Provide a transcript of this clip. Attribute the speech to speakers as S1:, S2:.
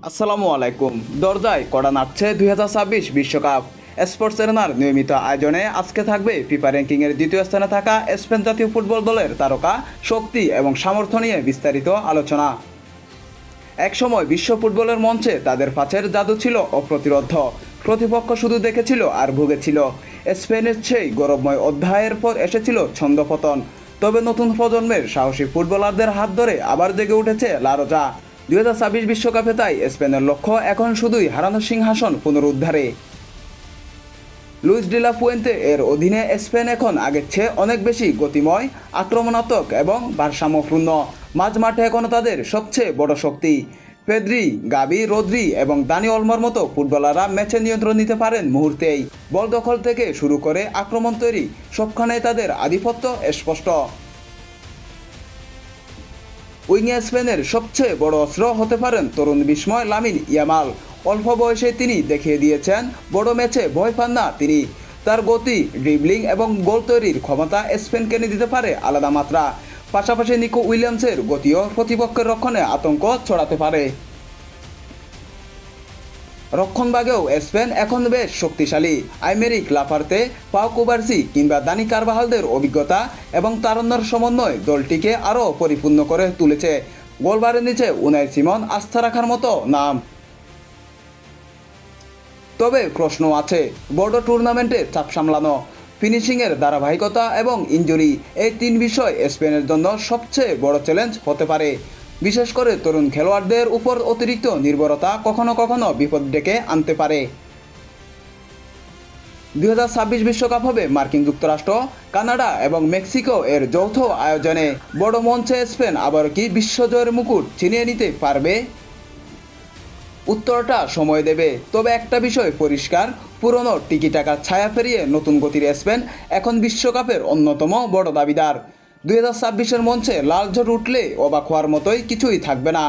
S1: আসসালামু আলাইকুম। দরজায় কড়া নাড়ছে 2026 বিশ্বকাপ। স্পোর্টস এরেনার নিয়মিত আয়োজনে আজকে থাকবে ফিফা র্যাঙ্কিংয়ের দ্বিতীয় স্থানে থাকা স্পেন জাতীয় ফুটবল দলের তারকা, শক্তি এবং সামর্থ্য নিয়ে বিস্তারিত আলোচনা। একসময় বিশ্ব ফুটবলের মঞ্চে তাদের পাছের জাদু ছিল অপ্রতিরোধ্য। প্রতিপক্ষ শুধু দেখেছিল আর ভুগেছিল। স্পেনের সেই গৌরবময় অধ্যায়ের পর এসেছিল ছন্দপতন। তবে নতুন প্রজন্মের সাহসী ফুটবলারদের হাত ধরে আবার জেগে উঠেছে লা রোজা। 2026 বিশ্বকাপে তাই স্পেনের লক্ষ্য এখন শুধুই হারানো সিংহাসন পুনরুদ্ধারে। লুইস ডি লা ফুয়েন্তে এর অধীনে স্পেন এখন আগের চেয়ে অনেক বেশি গতিময়, আক্রমণাত্মক এবং ভারসাম্যপূর্ণ। মাঝমাঠে এখনও তাদের সবচেয়ে বড় শক্তি। পেদ্রি, গাবি, রদ্রি এবং দানি অলমোর মতো ফুটবলাররা ম্যাচে নিয়ন্ত্রণ নিতে পারেন মুহূর্তেই। বল দখল থেকে শুরু করে আক্রমণ তৈরি, সবখানেই তাদের আধিপত্য স্পষ্ট। উইংয়ে স্পেনের সবচেয়ে বড় অস্ত্র হতে পারেন তরুণ বিস্ময় লামিন ইয়ামাল। অল্প বয়সে তিনি দেখিয়ে দিয়েছেন বড় ম্যাচে ভয় পান না তিনি। তার গতি, ড্রিবলিং এবং গোল তৈরির ক্ষমতা স্পেনকে এনে দিতে পারে আলাদা মাত্রা। পাশাপাশি নিকো উইলিয়ামসের গতিও প্রতিপক্ষের রক্ষণে আতঙ্ক ছড়াতে পারে। রক্ষণভাগেও স্পেন এখন বেশ শক্তিশালী। আইমেরিক লাপার্তে, পাও কুবার্সি কিংবা দানি কারবাহালদের অভিজ্ঞতা এবং তারুণ্যের সমন্বয় দলটিকে আরও পরিপূর্ণ করে তুলেছে। গোলবারের নিচে উনাই সিমন আস্থা রাখার মতো নাম। তবে প্রশ্ন আছে, বড় টুর্নামেন্টে চাপ সামলানো, ফিনিশিংয়ের ধারাবাহিকতা এবং ইনজুরি, এই তিন বিষয় স্পেনের জন্য সবচেয়ে বড় চ্যালেঞ্জ হতে পারে। বিশেষ করে তরুণ খেলোয়াড়দের উপর অতিরিক্ত নির্ভরতা কখনো কখনো বিপদ ডেকে আনতে পারে। 2026 বিশ্বকাপ হবে মার্কিন যুক্তরাষ্ট্র, কানাডা এবং মেক্সিকো এর যৌথ আয়োজনে। বড় মঞ্চে স্পেন আবার কি বিশ্বজয়ের মুকুট ছিনিয়ে নিতে পারবে? উত্তরটা সময় দেবে। তবে একটা বিষয় পরিষ্কার, পুরনো টিকিটাকার ছায়া ফেরিয়ে নতুন গতির স্পেন এখন বিশ্বকাপের অন্যতম বড় দাবিদার। 2026-এর মঞ্চে লাল ঝড় উঠলে অবাক হওয়ার মতোই কিছুই থাকবে না।